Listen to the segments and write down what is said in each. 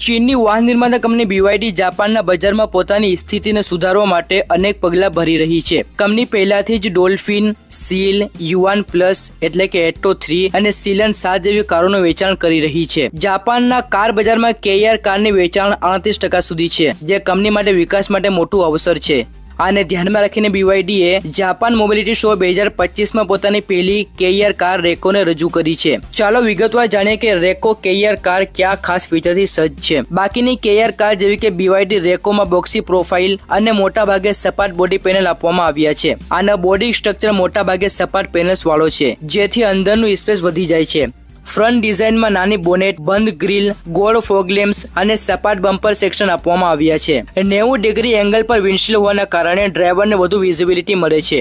ચીનની વાહન નિર્માતા કંપની BYD જાપાનના બજારમાં પોતાની સ્થિતિને સુધારવા માટે અનેક પગલાં ભરી રહી છે. કંપની પહેલાથી જ ડોલ્ફિન, સીલ, યુઆન પ્લસ એટલે કે એટો 3 અને સિલન 7 જેવી કારોનું વેચાણ કરી રહી છે. જાપાનના કાર બજારમાં KR કારની વેચાણ 38% સુધી છે, જે કંપની માટે વિકાસ માટે મોટું અવસર છે. આને ધ્યાનમાં રાખીને BYDએ જાપાન મોબિલિટી શો 2025માં પોતાની પહેલી KR કાર રેકોને રજૂ કરી છે. ચાલો વિગતવાર જાણીએ કે રેકો KR કાર કયા ખાસ ફીચરથી સજ્જ છે. બાકીની KR કાર જેવી કે BYD રેકોમાં બોક્સી પ્રોફાઇલ અને મોટા ભાગે સપાટ બોડી પેનલ આપવામાં આવ્યા છે. આનો બોડી સ્ટ્રક્ચર મોટા ભાગે સપાટ પેનલ્સ વાળો છે, જેથી અંદરનું સ્પેસ વધી જાય છે. ફ્રન્ટ ડિઝાઇનમાં નાની બોનેટ, બંધ ગ્રીલ, ગોળ ફોગ લેમ્પ્સ અને સપાટ બમ્પર સેક્શન આપવામાં આવ્યા છે. 90 ડિગ્રી એંગલ પર વિન્ડશીલ્ડ હોવાના કારણે ડ્રાઈવરને વધુ વિઝિબિલિટી મળે છે.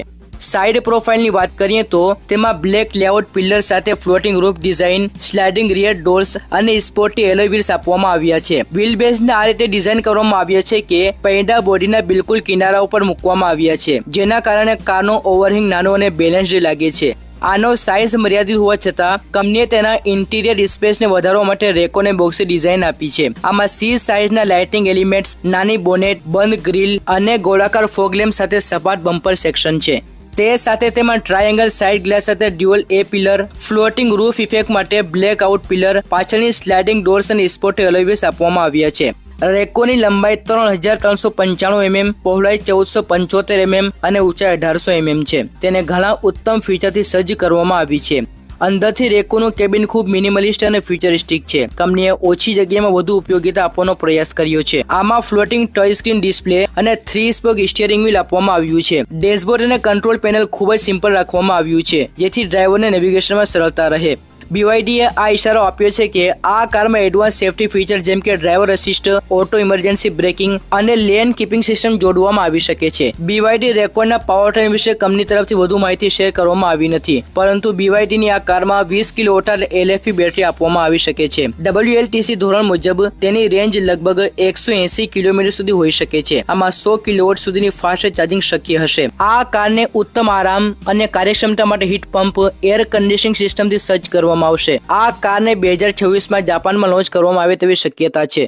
સાઇડ પ્રોફાઇલની વાત કરીએ તો તેમાં બ્લેક લેઆઉટ પિલર સાથે floating roof design, sliding rear doors અને સ્પોર્ટી એલોય વ્હીલ્સ આપવામાં આવ્યા છે. વ્હીલ બેઝને આ રીતે ડિઝાઇન કરવામાં આવ્યા છે કે પૈડા બોડીના બિલકુલ કિનારા ઉપર મૂકવામાં આવ્યા છે, જેના કારણે કારનો ઓવરહિંગ નાનો અને બેલેન્સ્ડ લાગે છે. આનો સાઇઝ મર્યાદિત હોવા છતાં કંપનીએ તેના ઇન્ટિરિયર સ્પેસને વધારવા માટે રેકોને બોક્સી ડિઝાઇન આપી છે. આમાં C સાઇઝના લાઇટિંગ એલિમેન્ટ્સ, નાની બોનેટ, બંધ ગ્રીલ અને ગોળાકાર ફોગ લેમ્પ સાથે સપાટ બમ્પર સેક્શન છે. તે સાથે તેમાં ટ્રાયેંગલ સાઇડ ગ્લાસ સાથે dual A pillar, floating roof effect માટે બ્લેક આઉટ પિલર, પાછળની સ્લાઇડિંગ ડોર્સ અને સ્પોર્ટી એલોય વ્હીલ્સ આપવામાં આવ્યા છે. રેકોની લંબાઈ 3395 mm, પહોળાઈ 1475 mm અને ઊંચાઈ 1800 mm છે. તેને ઘણા ઉત્તમ ફીચરથી સજ્જ કરવામાં આવી છે. અંદરથી રેકોનું કેબિન ખૂબ મિનિમલિસ્ટ અને ફ્યુચરિસ્ટિક છે. કંપનીએ ઓછી જગ્યામાં વધુ ઉપયોગિતા આપવાનો પ્રયાસ કર્યો છે. આમાં ફ્લોટિંગ ટચ સ્ક્રીન ડિસ્પ્લે અને 3 સ્પોક સ્ટીયરિંગ વ્હીલ આપવામાં આવ્યું છે. ડેશબોર્ડ અને કંટ્રોલ પેનલ ખૂબ જ સિમ્પલ રાખવામાં આવ્યું છે, જેથી ડ્રાઈવરને નેવિગેશનમાં સરળતા રહે. BYDએ આ ઇશારો આપ્યો છે કે આ કારમાં એડવાન્સ સેફ્ટી ફીચર જેમ કે driver assist, auto emergency braking અને લેન કીપિંગ સિસ્ટમ જોડવામાં આવી શકે છે. BYD રેકોના પાવરટ્રેન વિશે કંપની તરફથી વધુ માહિતી શેર કરવામાં આવી નથી, પરંતુ BYDની આ કારમાં 20 કિલોવોટ LFP બેટરી આપવામાં આવી શકે છે. WLTC ધોરણ મુજબ તેની રેન્જ લગભગ 180 કિલોમીટર સુધી હોઈ શકે છે. આમાં 100 કિલોવોટ સુધીની ફાસ્ટ ચાર્જિંગ શક્ય હશે. આ કારને ઉત્તમ આરામ અને કાર્યક્ષમતા માટે હીટ પંપ, એર કન્ડિશનિંગ સિસ્ટમથી સજ્જ કરવામાં આવશે. આ કારને 2026માં જાપાનમાં લોન્ચ કરવામાં આવે તેવી શક્યતા છે.